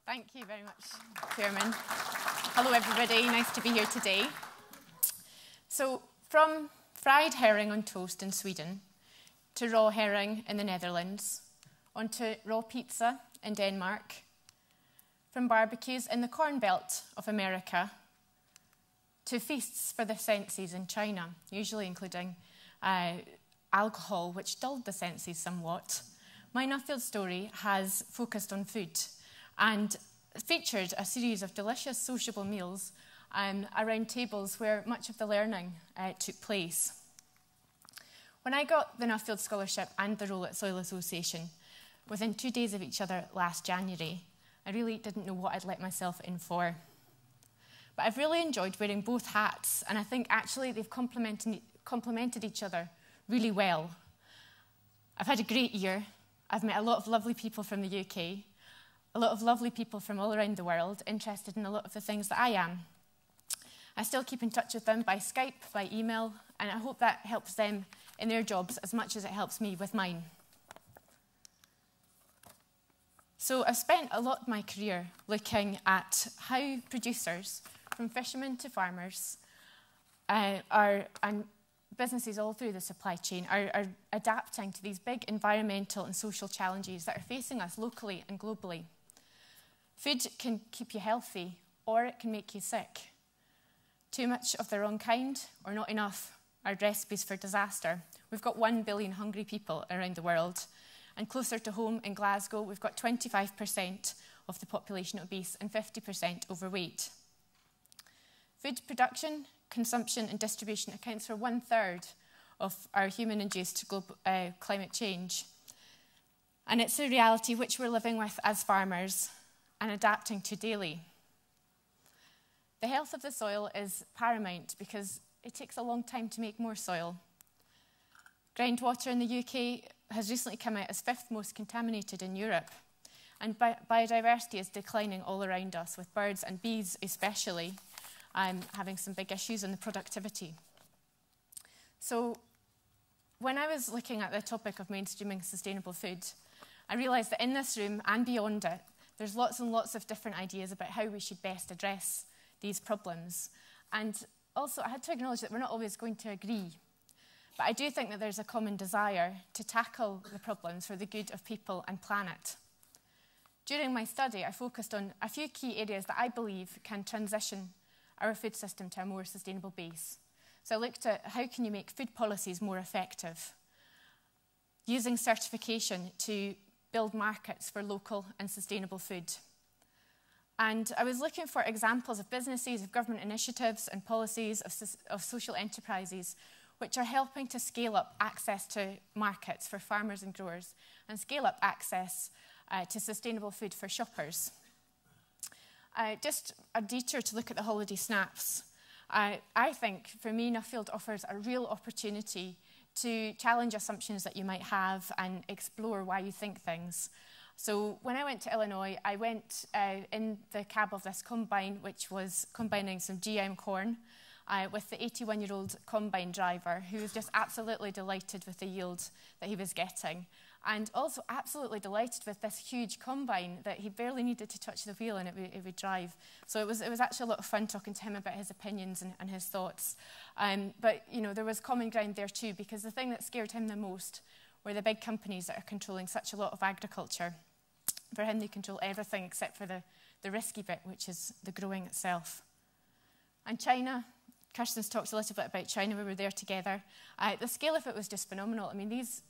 Thank you very much, Chairman. Hello, everybody. Nice to be here today. So, from fried herring on toast in Sweden to raw herring in the Netherlands, onto raw pizza in Denmark, from barbecues in the Corn Belt of America to feasts for the senses in China, usually including alcohol, which dulled the senses somewhat, my Nuffield story has focused on food and featured a series of delicious sociable meals around tables where much of the learning took place. When I got the Nuffield Scholarship and the role at Soil Association within 2 days of each other last January, I really didn't know what I'd let myself in for. But I've really enjoyed wearing both hats, and I think actually they've complemented each other really well. I've had a great year. I've met a lot of lovely people from the UK, a lot of lovely people from all around the world, interested in a lot of the things that I am. I still keep in touch with them by Skype, by email, and I hope that helps them in their jobs as much as it helps me with mine. So I've spent a lot of my career looking at how producers, from fishermen to farmers, and businesses all through the supply chain are adapting to these big environmental and social challenges that are facing us locally and globally. Food can keep you healthy, or it can make you sick. Too much of the wrong kind, or not enough, are recipes for disaster. We've got 1 billion hungry people around the world, and closer to home in Glasgow, we've got 25% of the population obese and 50% overweight. Food production, consumption and distribution accounts for 1/3 of our human-induced global climate change. And it's a reality which we're living with as farmers and adapting to daily. The health of the soil is paramount because it takes a long time to make more soil. Groundwater in the UK has recently come out as 5th most contaminated in Europe. And biodiversity is declining all around us, with birds and bees especially having some big issues in the productivity. So when I was looking at the topic of mainstreaming sustainable food, I realised that in this room and beyond it, there's lots and lots of different ideas about how we should best address these problems. And also I had to acknowledge that we're not always going to agree. But I do think that there's a common desire to tackle the problems for the good of people and planet. During my study, I focused on a few key areas that I believe can transition our food system to a more sustainable base. So I looked at how can you make food policies more effective, using certification to build markets for local and sustainable food. And I was looking for examples of businesses, of government initiatives and policies, of social enterprises which are helping to scale up access to markets for farmers and growers and scale up access to sustainable food for shoppers. Just a detour to look at the holiday snaps. I think, for me, Nuffield offers a real opportunity to challenge assumptions that you might have and explore why you think things. So when I went to Illinois, I went in the cab of this combine, which was combining some GM corn with the 81-year-old combine driver, who was just absolutely delighted with the yield that he was getting. And also absolutely delighted with this huge combine that he barely needed to touch the wheel and it would drive. So it was actually a lot of fun talking to him about his opinions and his thoughts. But, you know, there was common ground there too, because the thing that scared him the most were the big companies that are controlling such a lot of agriculture. For him, they control everything except for the risky bit, which is the growing itself. And China, Kirsten's talked a little bit about China. We were there together. The scale of it was just phenomenal. I mean, these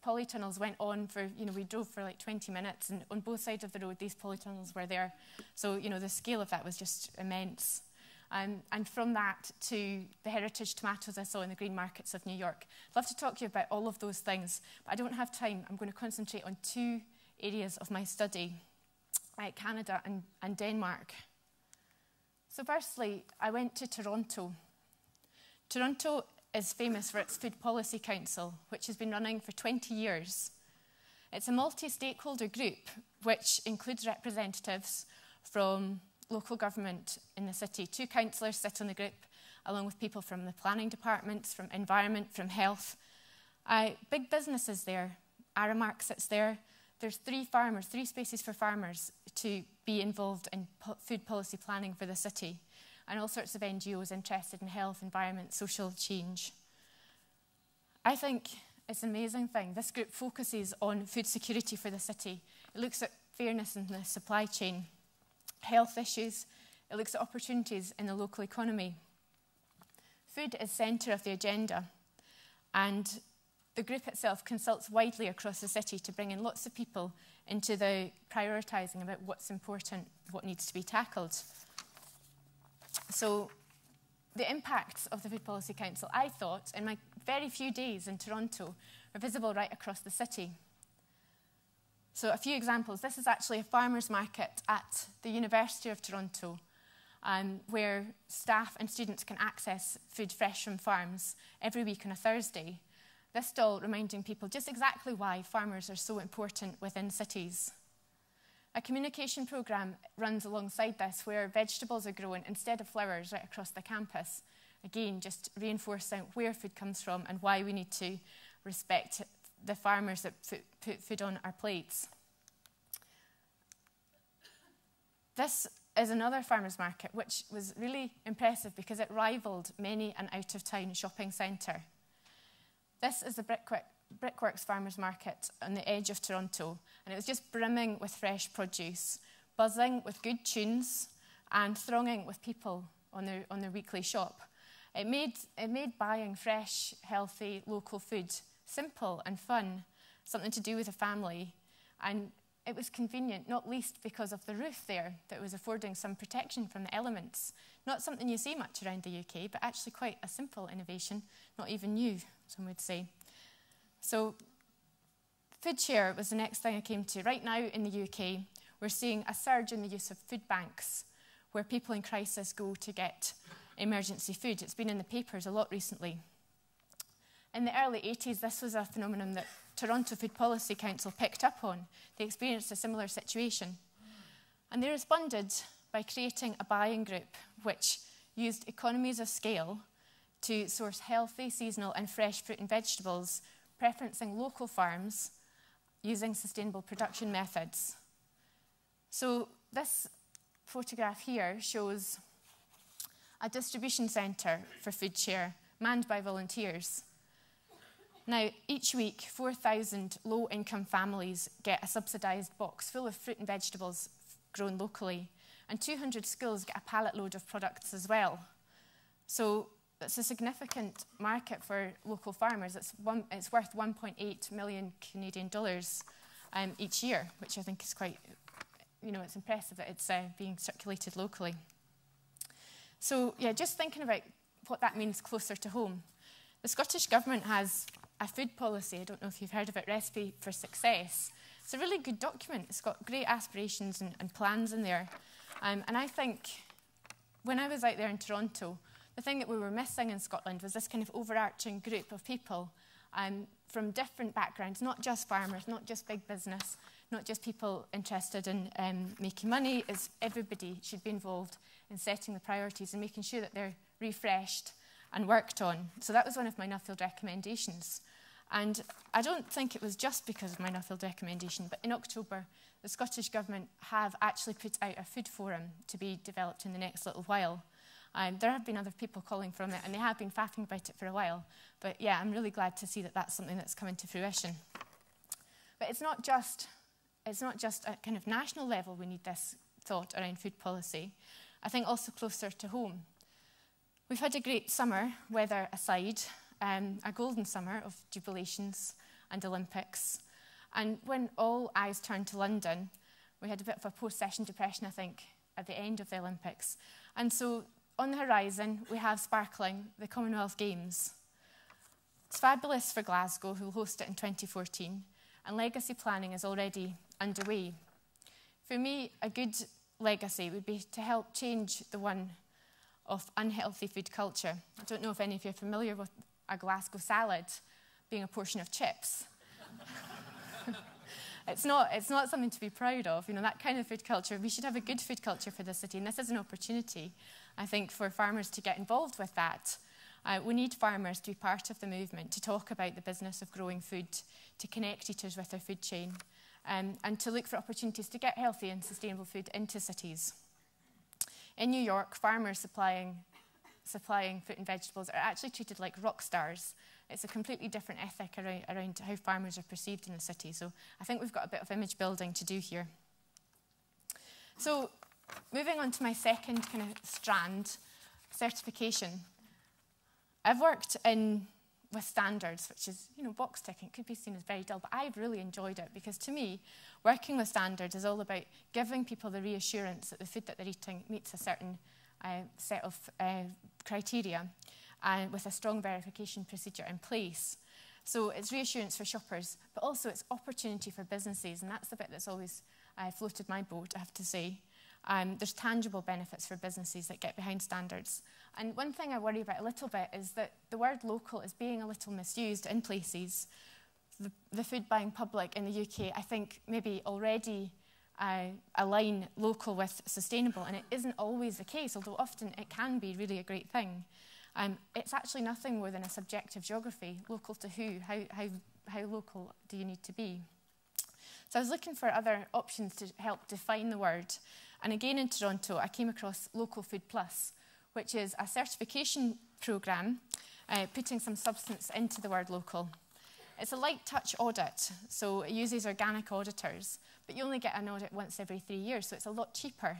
polytunnels went on for, you know, we drove for like 20 minutes, and on both sides of the road, these polytunnels were there. So, you know, the scale of that was just immense. And from that to the heritage tomatoes I saw in the green markets of New York. I'd love to talk to you about all of those things, but I don't have time. I'm going to concentrate on 2 areas of my study, Canada and Denmark. So firstly, I went to Toronto. Toronto is famous for its Food Policy Council, which has been running for 20 years. It's a multi-stakeholder group which includes representatives from local government in the city. 2 councillors sit on the group, along with people from the planning departments, from environment, from health. Big businesses there. Aramark sits there. there's three spaces for farmers to be involved in food policy planning for the city, and all sorts of NGOs interested in health, environment, social change. I think it's an amazing thing. This group focuses on food security for the city. It looks at fairness in the supply chain, health issues. It looks at opportunities in the local economy. Food is centre of the agenda, and the group itself consults widely across the city to bring in lots of people into the prioritising about what's important, what needs to be tackled. So the impacts of the Food Policy Council, I thought, in my very few days in Toronto, are visible right across the city. So a few examples. This is actually a farmers' market at the University of Toronto, where staff and students can access food fresh from farms every week on a Thursday. This stall reminding people just exactly why farmers are so important within cities. A communication programme runs alongside this where vegetables are grown instead of flowers right across the campus. Again, just reinforcing where food comes from and why we need to respect the farmers that put food on our plates. This is another farmers' market which was really impressive because it rivalled many an out-of-town shopping centre. This is the Brickworks Farmers Market on the edge of Toronto, and it was just brimming with fresh produce, buzzing with good tunes, and thronging with people on their weekly shop. It made buying fresh, healthy, local food simple and fun, something to do with a family, and it was convenient, not least because of the roof there that was affording some protection from the elements. Not something you see much around the UK, but actually quite a simple innovation, not even new, some would say. So food share was the next thing I came to. Right now in the UK, we're seeing a surge in the use of food banks, where people in crisis go to get emergency food. It's been in the papers a lot recently. In the early 80s, this was a phenomenon that Toronto Food Policy Council picked up on. They experienced a similar situation. And they responded by creating a buying group which used economies of scale to source healthy, seasonal and fresh fruit and vegetables, preferencing local farms using sustainable production methods. So this photograph here shows a distribution centre for food share manned by volunteers. Now, each week, 4,000 low-income families get a subsidised box full of fruit and vegetables grown locally, and 200 schools get a pallet load of products as well. So it's a significant market for local farmers. It's worth 1.8 million Canadian dollars each year, which I think is quite, it's impressive that it's being circulated locally. So yeah, just thinking about what that means closer to home. The Scottish Government has a food policy, I don't know if you've heard of it, Recipe for Success. It's a really good document. It's got great aspirations and plans in there. And I think when I was out there in Toronto, the thing that we were missing in Scotland was this kind of overarching group of people from different backgrounds, not just farmers, not just big business, not just people interested in making money. It's everybody should be involved in setting the priorities and making sure that they're refreshed and worked on. So that was one of my Nuffield recommendations. And I don't think it was just because of my Nuffield recommendation, but in October, the Scottish Government have actually put out a food forum to be developed in the next little while. There have been other people calling from it, and they have been faffing about it for a while. But yeah, I'm really glad to see that that's something that's coming to fruition. But it's not just at kind of national level we need this thought around food policy. I think also closer to home. We've had a great summer, weather aside, a golden summer of jubilations and Olympics. And when all eyes turned to London, we had a bit of a post-session depression, I think, at the end of the Olympics. And so on the horizon, we have sparkling the Commonwealth Games. It's fabulous for Glasgow, who will host it in 2014, and legacy planning is already underway. For me, a good legacy would be to help change the one of unhealthy food culture. I don't know if any of you are familiar with a Glasgow salad being a portion of chips. It's not something to be proud of, that kind of food culture. We should have a good food culture for the city, and this is an opportunity, I think, for farmers to get involved with that. We need farmers to be part of the movement, to talk about the business of growing food, to connect eaters with their food chain, and to look for opportunities to get healthy and sustainable food into cities. In New York, farmers supplying fruit and vegetables are actually treated like rock stars. It's a completely different ethic around how farmers are perceived in the city. So I think we've got a bit of image building to do here. So moving on to my second kind of strand, certification. I've worked with standards, which is, box ticking. It could be seen as very dull, but I've really enjoyed it because to me, working with standards is all about giving people the reassurance that the food that they're eating meets a certain set of criteria with a strong verification procedure in place. So it's reassurance for shoppers, but also it's opportunity for businesses, and that's the bit that's always floated my boat, I have to say. There's tangible benefits for businesses that get behind standards. And one thing I worry about a little bit is that the word local is being a little misused in places. The food buying public in the UK, I think, maybe already align local with sustainable, and it isn't always the case, although often it can be really a great thing. It's actually nothing more than a subjective geography. Local to who? How local do you need to be? So I was looking for other options to help define the word. And again in Toronto, I came across Local Food Plus, which is a certification programme putting some substance into the word local. It's a light touch audit, so it uses organic auditors, but you only get an audit once every 3 years, so it's a lot cheaper.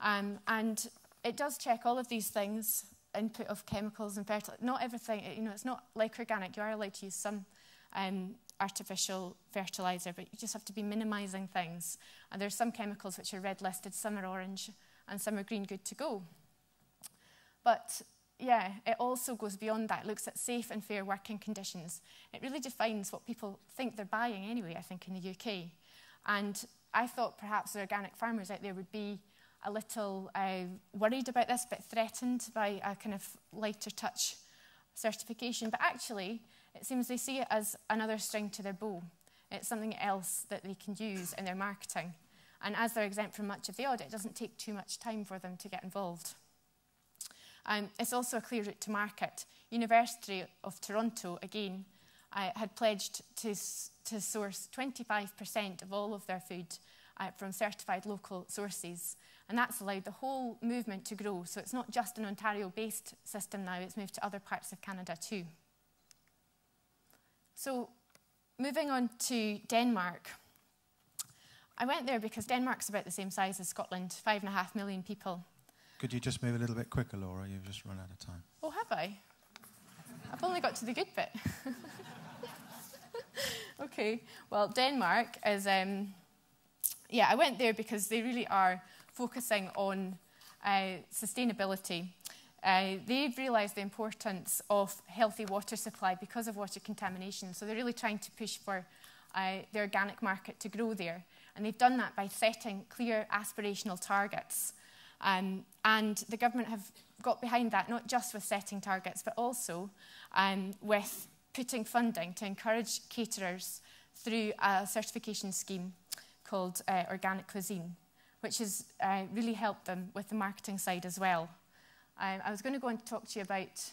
And it does check all of these things, input of chemicals and fertilizer. Not everything, it's not like organic. You are allowed to use some artificial fertilizer, but you just have to be minimising things. And there's some chemicals which are red listed, some are orange, and some are green, good to go. But yeah, it also goes beyond that. It looks at safe and fair working conditions. It really defines what people think they're buying anyway, I think, in the UK. And I thought perhaps the organic farmers out there would be a little worried about this, but threatened by a kind of lighter touch certification. But actually, it seems they see it as another string to their bow. It's something else that they can use in their marketing. And as they're exempt from much of the audit, it doesn't take too much time for them to get involved. It's also a clear route to market. University of Toronto, again, had pledged to source 25% of all of their food from certified local sources. And that's allowed the whole movement to grow. So it's not just an Ontario-based system now, it's moved to other parts of Canada too. So moving on to Denmark. I went there because Denmark's about the same size as Scotland, 5.5 million people. Could you just move a little bit quicker, Laura? You've just run out of time. Oh, have I? I've only got to the good bit. Okay, well, Denmark is... I went there because they really are focusing on sustainability. They've realised the importance of healthy water supply because of water contamination. So they're really trying to push for the organic market to grow there. And they've done that by setting clear aspirational targets. And the government have got behind that, not just with setting targets, but also with putting funding to encourage caterers through a certification scheme called Organic Cuisine, which has really helped them with the marketing side as well. I was going to go on to talk to you about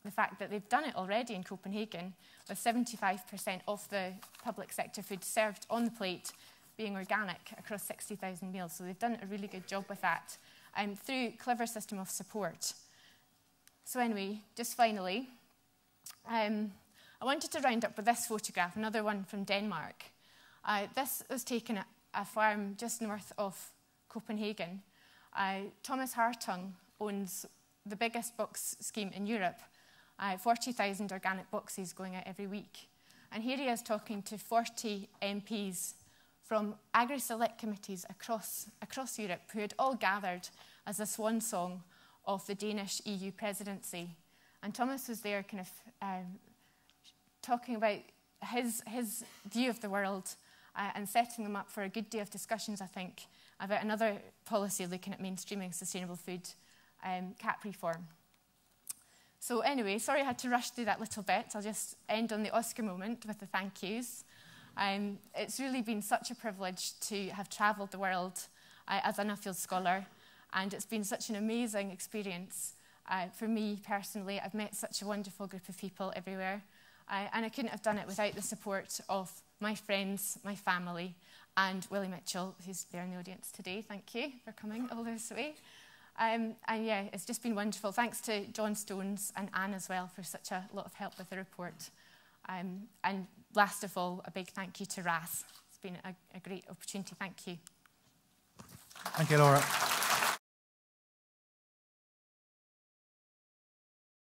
the fact that they've done it already in Copenhagen, with 75% of the public sector food served on the plate being organic across 60,000 meals. So they've done a really good job with that through a clever system of support. So anyway, just finally, I wanted to round up with this photograph, another one from Denmark. This was taken at a farm just north of Copenhagen. Thomas Hartung owns the biggest box scheme in Europe, 40,000 organic boxes going out every week. And here he is talking to 40 MPs from agri-select committees across Europe who had all gathered as a swan song of the Danish EU presidency. And Thomas was there kind of talking about his view of the world and setting them up for a good day of discussions, I think, about another policy looking at mainstreaming sustainable food, CAP reform. So anyway, sorry I had to rush through that little bit. I'll just end on the Oscar moment with the thank yous. It's really been such a privilege to have travelled the world as a Nuffield scholar, and it's been such an amazing experience for me personally. I've met such a wonderful group of people everywhere, and I couldn't have done it without the support of my friends, my family, and Willie Mitchell, who's there in the audience today. Thank you for coming all this way. And yeah, it's just been wonderful. Thanks to John Stones and Anne as well for such a lot of help with the report. And last of all, a big thank you to RAS. It's been a great opportunity. Thank you. Thank you, Laura.